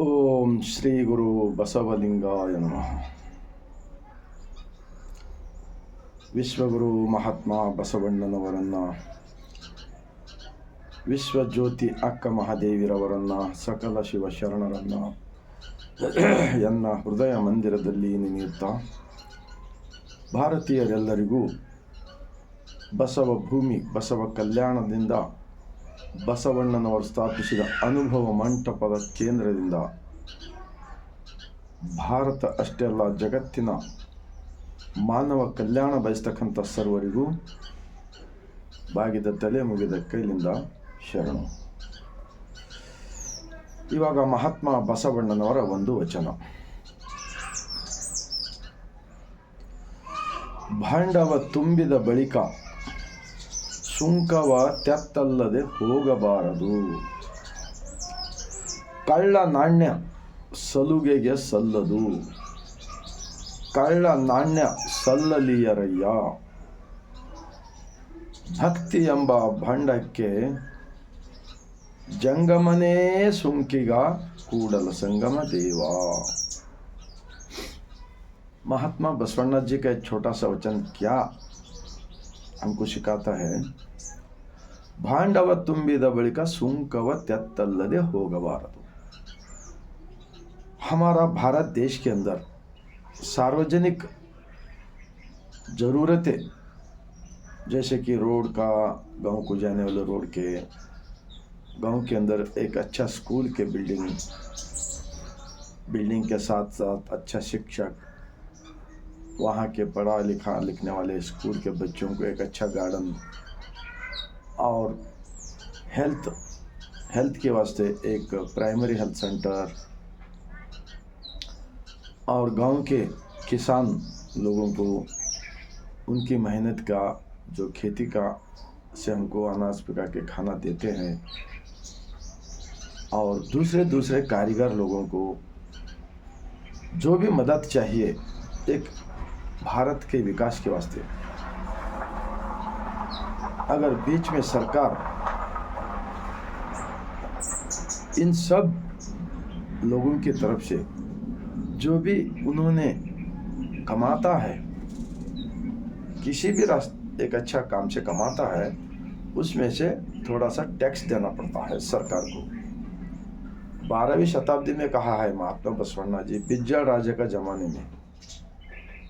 ಓಂ ಶ್ರೀ ಗುರು ಬಸವಲಿಂಗಾಯ ನಮಃ. ವಿಶ್ವಗುರು ಮಹಾತ್ಮ ಬಸವಣ್ಣನವರನ್ನು, ವಿಶ್ವಜ್ಯೋತಿ ಅಕ್ಕ ಮಹಾದೇವಿರವರನ್ನು, ಸಕಲ ಶಿವಶರಣರನ್ನು ಎನ್ನ ಹೃದಯ ಮಂದಿರದಲ್ಲಿ ನೆನೆಯುತ್ತಾ, ಭಾರತೀಯರೆಲ್ಲರಿಗೂ ಬಸವ ಭೂಮಿ, ಬಸವ ಕಲ್ಯಾಣದಿಂದ, ಬಸವಣ್ಣನವರು ಸ್ಥಾಪಿಸಿದ ಅನುಭವ ಮಂಟಪದ ಕೇಂದ್ರದಿಂದ ಭಾರತ ಅಷ್ಟೇ ಅಲ್ಲ, ಜಗತ್ತಿನ ಮಾನವ ಕಲ್ಯಾಣ ಬಯಸ್ತಕ್ಕಂಥ ಸರ್ವರಿಗೂ ಬಾಗಿದ ತಲೆ ಮುಗಿದ ಕೈಲಿಂದ ಶರಣು. ಇವಾಗ ಮಹಾತ್ಮ ಬಸವಣ್ಣನವರ ಒಂದು ವಚನ. ಭಾಂಡವ ತುಂಬಿದ ಬಳಿಕ ಸುಂಕವ ತೆತ್ತಲ್ಲದೆ ಹೋಗಬಾರದು. ಕಳ್ಳ ನಾಣ್ಯ ಸಲುಗೆಗೆ ಸಲ್ಲದು. ಕಳ್ಳ ನಾಣ್ಯ ಸಲ್ಲಲಿಯರಯ್ಯ. ಭಕ್ತಿ ಎಂಬ ಭಾಂಡಕ್ಕೆ ಜಂಗಮನೇ ಸುಂಕಿಗ ಕೂಡಲ संगम देवा. महात्मा बसवण्णा जी का एक छोटा सा वचन क्या हमको सिखाता है? भांडव ತುಂಬಿದ ಬಳಿಕ ಸುಂಕವ ತೆತ್ತಲ್ಲದೆ ಹೋಗಬಾರದು. हमारा भारत देश के अंदर सार्वजनिक ज़रूरतें, जैसे कि रोड का, गांव को जाने वाले रोड के, गांव के अंदर एक अच्छा स्कूल के बिल्डिंग के साथ साथ अच्छा शिक्षक, वहाँ के पढ़ा लिखा लिखने वाले स्कूल के बच्चों को एक अच्छा गार्डन, और हेल्थ के वास्ते एक प्राइमरी हेल्थ सेंटर, और गांव के किसान लोगों को उनकी मेहनत का, जो खेती का से हमको अनाज पका के खाना देते हैं, और दूसरे कारीगर लोगों को जो भी मदद चाहिए एक भारत के विकास के वास्ते, अगर बीच में सरकार इन सब लोगों की तरफ से जो भी उन्होंने कमाता है, किसी भी रास्ते एक अच्छा काम से कमाता है, उसमें से थोड़ा सा टैक्स देना पड़ता है सरकार को. 12वीं शताब्दी में कहा है महात्मा बसवण्णा जी, बिज्जल राजे का जमाने में.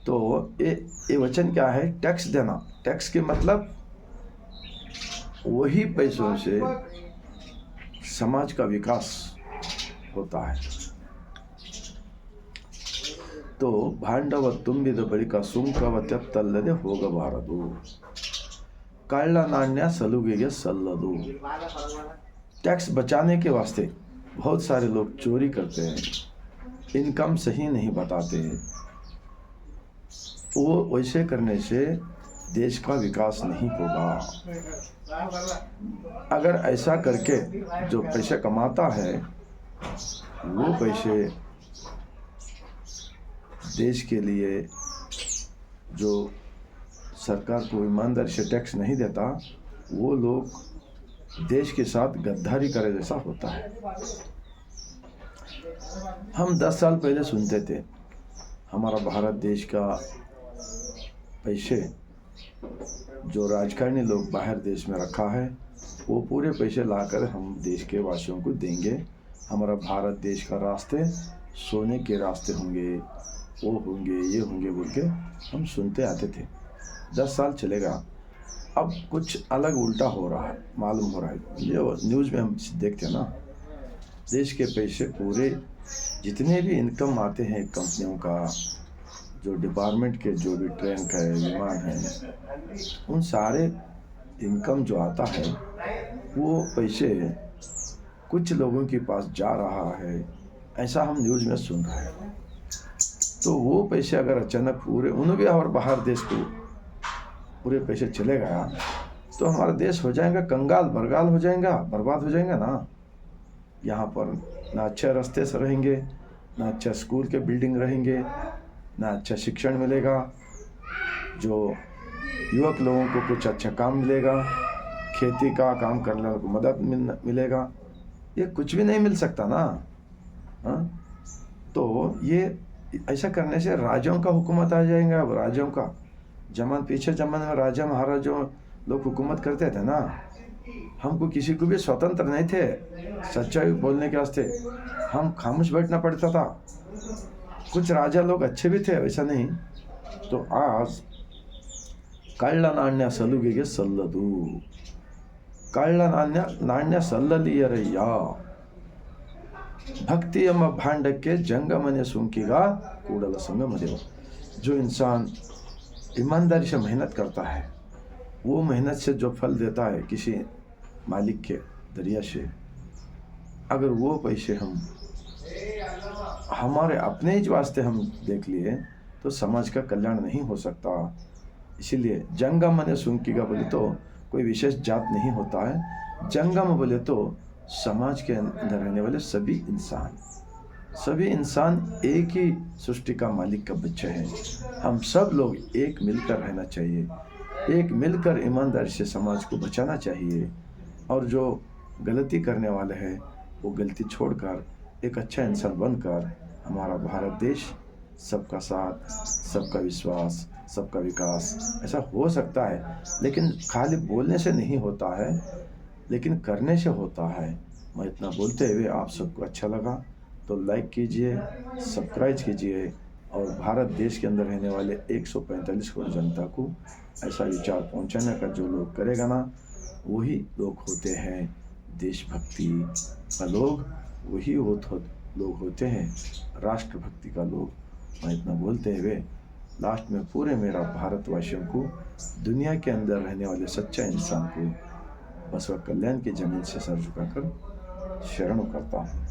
तो ये वचन क्या है? टैक्स देना. टैक्स के मतलब वही पैसों से समाज का विकास होता है. तो ಭಾಂಡವ ತುಂಬಿದ ಬಳಿಕ ಸುಂಕವ ತೆತ್ತಲ್ಲದೆ ಹೋಗಬಾರದು. ಕಳ್ಳ ನಾಣ್ಯ ಸಲುಗೆಗೆ ಸಲ್ಲದು. टैक्स बचाने के वास्ते बहुत सारे लोग चोरी करते हैं, इनकम सही नहीं बताते हैं. वो वैसे करने से देश का विकास नहीं होगा. अगर ऐसा करके जो पैसे कमाता है, वो पैसे देश के लिए, जो सरकार को ईमानदारी से टैक्स नहीं देता, वो लोग देश के साथ गद्दारी करे जैसा होता है. हम 10 साल पहले सुनते थे हमारा भारत देश का पैसे जो राजकारणी लोग बाहर देश में रखा है, वो पूरे पैसे लाकर हम देश के वासियों को देंगे. हमारा भारत देश का रास्ते सोने के रास्ते होंगे, वो होंगे, ये होंगे बोल के हम सुनते आते थे. 10 साल चलेगा, अब कुछ अलग उल्टा हो रहा है, मालूम हो रहा है. ये न्यूज़ में हम देखते हैं ना, देश के पैसे पूरे जितने भी इनकम आते हैं कंपनियों का, जो डिपार्टमेंट के, जो भी ट्रेन का है, विमान है, उन सारे इनकम जो आता है, वो पैसे कुछ लोगों के पास जा रहा है, ऐसा हम न्यूज़ में सुन रहे हैं. तो वो पैसे अगर अचानक पूरे उन्हें भी और बाहर देश को पूरे पैसे चले गया, तो हमारा देश हो जाएगा कंगाल, बरगाल हो जाएगा, बर्बाद हो जाएगा ना. यहाँ पर ना अच्छे रास्ते से रहेंगे, ना अच्छा स्कूल के बिल्डिंग रहेंगे, ना अच्छा शिक्षण मिलेगा, जो युवक लोगों को कुछ अच्छा काम मिलेगा, खेती का काम करने को मदद मिलेगा. ये कुछ भी नहीं मिल सकता ना. हाँ, तो ये ऐसा करने से राजाओं का हुकूमत आ जाएगा। अब राजाओं का पीछे जमाने में राजा महाराजों लोग हुकूमत करते थे ना, हमको किसी को भी स्वतंत्र नहीं थे सच्चाई बोलने के वास्ते, हम खामोश बैठना पड़ता था। कुछ राजा लोग अच्छे भी थे, वैसा नहीं। तो आज कಳ್ಳ नाಣ್ಯ ಸಲುಗೆಗೆ ಸಲ್ಲದು, ಕಳ್ಳ ನಾಣ್ಯ ಸಲ್ಲಲಿಯರಯ್ಯ, भक्ति ಎಂಬ भांडಕ್ಕೆ जंगमने सुंकीಗ ಕೂಡಲ संगमदेव। जो इंसान ईमानदारी से मेहनत करता है, वो मेहनत से जो फल देता है किसी मालिक के दरिया से, अगर वो पैसे हम हमारे अपने ही वास्ते हम देख लिए तो समाज का कल्याण नहीं हो सकता। इसीलिए जंगम ने सुंकीगा बोले तो कोई विशेष जात नहीं होता है, जंगम बोले तो समाज के अंदर रहने वाले सभी इंसान एक ही सृष्टि का मालिक का बच्चे हैं। हम सब लोग एक मिलकर रहना चाहिए, एक मिलकर ईमानदारी से समाज को बचाना चाहिए, और जो गलती करने वाले हैं वो गलती छोड़कर एक अच्छा इंसान बनकर हमारा भारत देश सबका साथ, सबका विश्वास, सबका विकास ऐसा हो सकता है। लेकिन खाली बोलने से नहीं होता है, लेकिन करने से होता है। मैं इतना बोलते हुए आप सबको अच्छा लगा तो लाइक कीजिए, सब्सक्राइब कीजिए, और भारत देश के अंदर रहने वाले 145 करोड़ जनता को ऐसा विचार पहुंचाने का जो लोग करेगा ना, वही लोग होते हैं देशभक्ति का लोग, वही लोग होते हैं राष्ट्रभक्ति का लोग। मैं इतना बोलते हुए लास्ट में पूरे मेरा भारतवासियों को, दुनिया के अंदर रहने वाले सच्चा इंसान को बसवा कल्याण की जमीन से सर झुकाकर शरण करता हूँ।